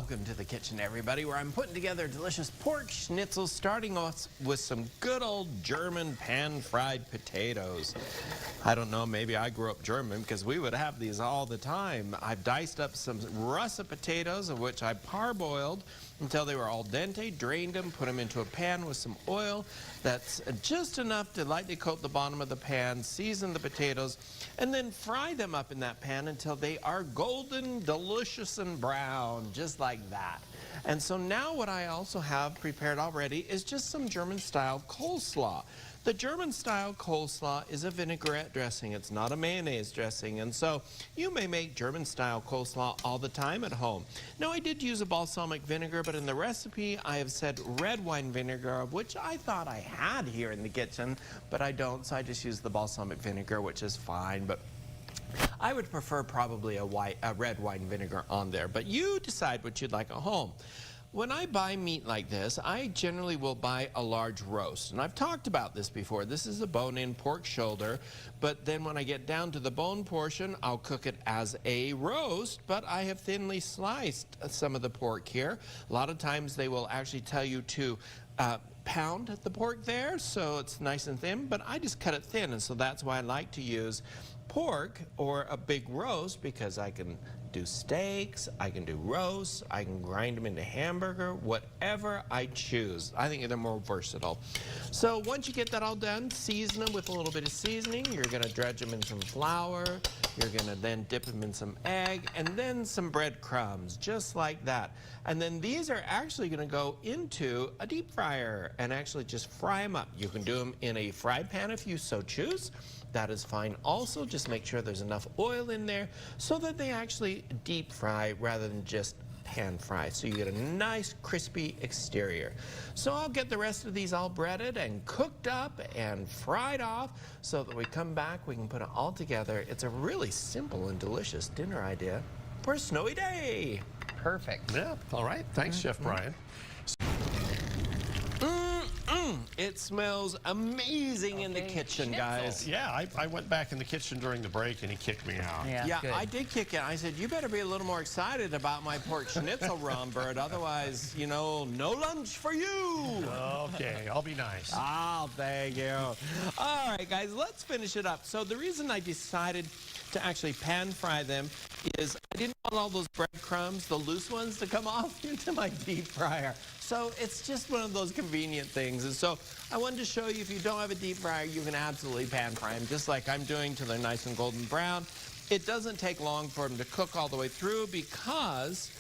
Welcome to the kitchen, everybody, where I'm putting together delicious pork schnitzel, starting off with some good old German pan-fried potatoes. I don't know, maybe I grew up German because we would have these all the time. I've diced up some russet potatoes, of which I parboiled until they were al dente, drained them, put them into a pan with some oil. That's just enough to lightly coat the bottom of the pan, season the potatoes, and then fry them up in that pan until they are golden, delicious, and brown, just like that. And so now what I also have prepared already is just some German-style coleslaw. The German-style coleslaw is a vinaigrette dressing. It's not a mayonnaise dressing. And so you may make German-style coleslaw all the time at home. Now, I did use a balsamic vinegar, but in the recipe, I have said red wine vinegar, of which I thought I had here in the kitchen, but I don't, so I just use the balsamic vinegar, which is fine. But I would prefer probably a red wine vinegar on there, but you decide what you'd like at home. When I buy meat like this, I generally will buy a large roast. And I've talked about this before. This is a bone-in pork shoulder, but then when I get down to the bone portion, I'll cook it as a roast, but I have thinly sliced some of the pork here. A lot of times they will actually tell you to pound the pork there, so it's nice and thin, but I just cut it thin, and so that's why I like to use pork or a big roast, because I can do steaks, I can do roasts, I can grind them into hamburger, whatever I choose. I think they're more versatile. So once you get that all done, season them with a little bit of seasoning. You're gonna dredge them in some flour. You're gonna then dip them in some egg and then some breadcrumbs, just like that. And then these are actually gonna go into a deep fryer and actually just fry them up. You can do them in a fry pan if you so choose. That is fine also. Just make sure there's enough oil in there so that they actually deep fry rather than just pan fry. So you get a nice crispy exterior. So I'll get the rest of these all breaded and cooked up and fried off so that we come back, we can put it all together. It's a really simple and delicious dinner idea for a snowy day. Perfect. Yeah, all right. Thanks, Chef Bryan. It smells amazing in the kitchen, guys. Yeah, I went back in the kitchen during the break and he kicked me out. Yeah, I did kick it. I said, you better be a little more excited about my pork schnitzel, Ron Bird. Otherwise, you know, no lunch for you. Okay, I'll be nice. Oh, thank you. All right, guys, let's finish it up. So the reason I decided to actually pan fry them is I didn't want all those breadcrumbs, the loose ones, to come off into my deep fryer. So it's just one of those convenient things. And so I wanted to show you, if you don't have a deep fryer, you can absolutely pan fry them just like I'm doing till they're nice and golden brown. It doesn't take long for them to cook all the way through because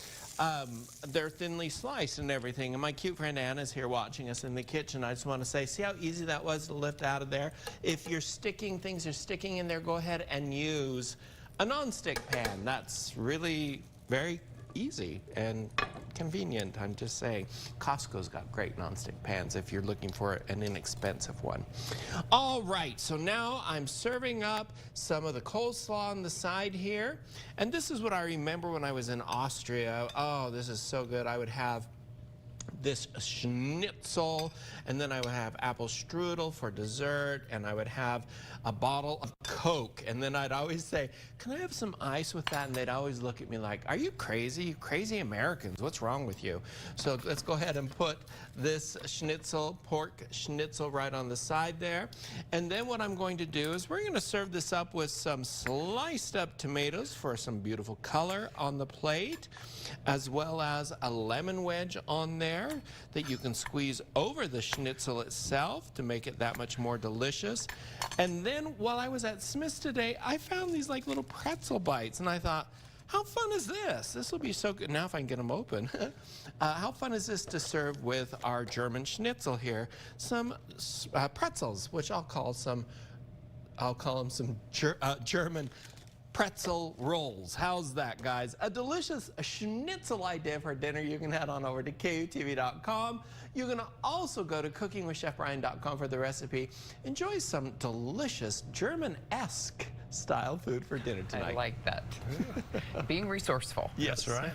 they're thinly sliced and everything. And my cute friend Anna's here watching us in the kitchen. I just want to say, see how easy that was to lift out of there? If you're sticking, things are sticking in there, go ahead and use a non-stick pan. That's really very easy and convenient, I'm just saying. Costco's got great non-stick pans if you're looking for an inexpensive one. All right, so now I'm serving up some of the coleslaw on the side here. And this is what I remember when I was in Austria. Oh, this is so good. I would have this schnitzel, and then I would have apple strudel for dessert, and I would have a bottle of Coke, and then I'd always say, can I have some ice with that? And they'd always look at me like, are you crazy? You crazy Americans, what's wrong with you? So let's go ahead and put this schnitzel, pork schnitzel, right on the side there. And then what I'm going to do is we're going to serve this up with some sliced up tomatoes for some beautiful color on the plate, as well as a lemon wedge on there that you can squeeze over the schnitzel itself to make it that much more delicious. And then while I was at Smith's today, I found these like little pretzel bites, and I thought, how fun is this? This will be so good. Now if I can get them open. How fun is this to serve with our German schnitzel here? Some pretzels, which I'll call them some German pretzel rolls. How's that, guys? A delicious schnitzel idea for dinner. You can head on over to KUTV.com. You can also go to cookingwithchefbryan.com for the recipe. Enjoy some delicious German-esque style food for dinner tonight. I like that. Being resourceful. Yes, right.